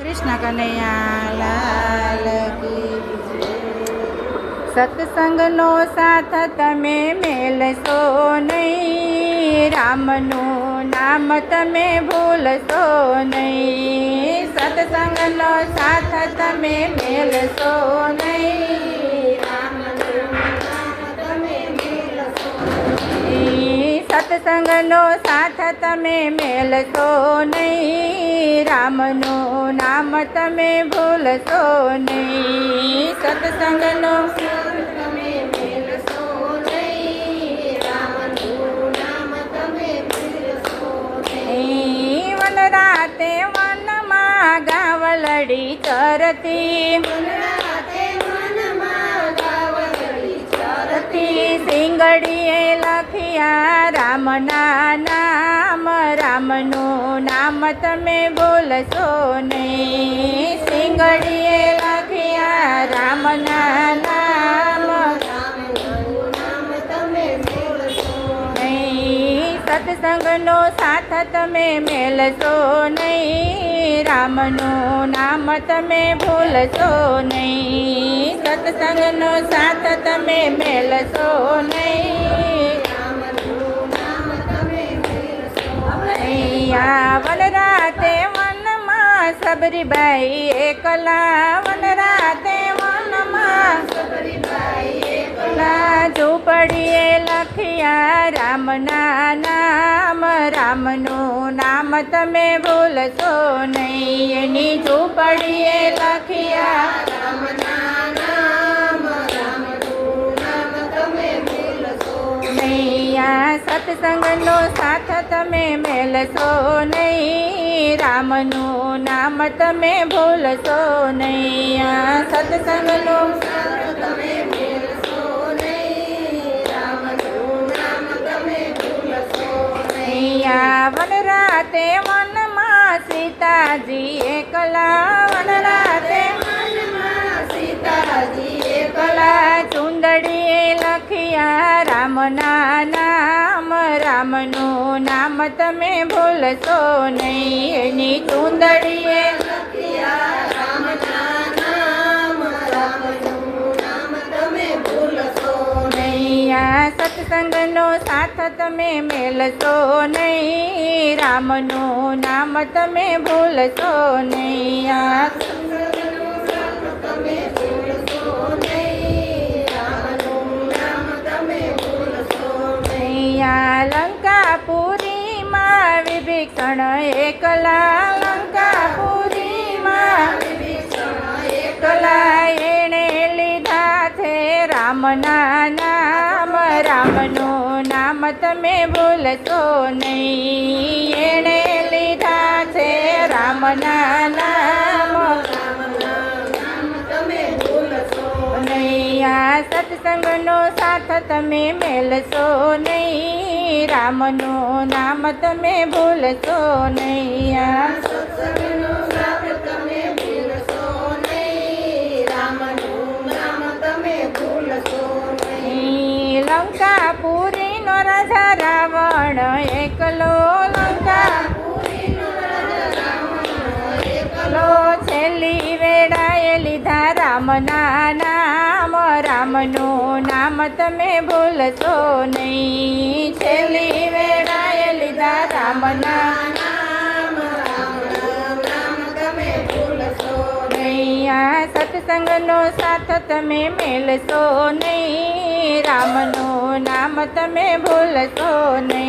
કૃષ્ણ કનૈયા લાલ કી જય। સત્સંગનો સાથ તમે મેલશો નહીં, રામનું નામ તમે ભૂલશો નહીં। સત્સંગનો સાથ તમે મેલશો નહીં, રામનું નામ તમે ભૂલશો નહીં। સત્સંગનો સાથ તમે મેલશો નહીં, રામનું નામ તમે ભૂલશો નહીં। સત્સંગનો તમે મેલશો નહીં, રામનું નામ તમે ભૂલશો નહીં। વન રાતે વનમાં ગાવલડી ચરતી, સિંગડીએ લખ્યા રામના નામ, રામનું નામ તમે ભૂલશો નહીં। સિંગડીએ લખ્યા રામના નામ, રામનું નામ તમે ભૂલશો નહીં। સત્સંગનો સાથ તમે મેલશો નહીં, રામનું નામ તમે ભૂલશો નહીં। સત્સંગનો સાથ તમે મેલશો નહીં, રામનું નામ તમે ભૂલશો નહીં। વન રાતે વનમાં સબરીબાઈ એકલા, વન રાતે વનમાં સબરીબાઈ એકલા, ઝૂંપડીએ લખ્યા રામના નામ, રામનું નામ તમે ભૂલશો નહીં। એની ઝૂંપડીએ લખ્યા રામના નામ, રામનું નામ તમે ભૂલશો નહીં। સત્સંગનો સાથ તમે મેલશો નહીં, રામનું નામ તમે ભૂલશો નહીં। સત્સંગનો સાથ તમે મેલશો નહીં, રામનું નામ તમે ભૂલશો નહીં। વન રાતે વનમાં સીતાજી એકલા, વન રાતે વનમાં સીતાજી એકલા, ચુંદડીએ લખ્યા રામના નામ, રામનું નામ તમે ભૂલશો નહીં। એની ચુંદડીએ લખ્યા રામના નામ, રામનું નામ તમે ભૂલશો નહીં। સત્સંગનો સાથ તમે મેલશો નહીં, રામનું નામ તમે ભૂલશો નહીં। સત્સંગનો સાથ તમે મેલશો નહીં, રામનું નામ તમે ભૂલશો નહીં। લંકાપુરીમાં વિભીષણ એકલા, લંકાપુરીમાં વિભીષણ એકલા, એણે લીધા છે રામના નામ, રામનું નામ તમે ભૂલશો નહીં। એણે લીધા છે રામના નામ, રામનું નામ તમે ભૂલશો નહીં। સત્સંગનો સાથ તમે મેલશો નહીં, રામનું નામ તમે ભૂલશો નહીં। સત્સંગનો સાથ તમે મેલશો નહીં, રામનું નામ તમે ભૂલશો નહીં। લંકાપુરીનો રાજા રાવણ એકલો, લંકાપુરીનો રાજા રાવણ એકલો, છેલ્લી વેળાએ લીધા રામના નામ, રામનું નામ તમે ભૂલશો નહીં। છેલ્લી વેળાએ લીધા રામના નામ, રામનું નામ તમે ભૂલશો નહીં। સત્સંગનો સાથ તમે મેલશો નહીં, રામનું નામ તમે ભૂલશો નહીં।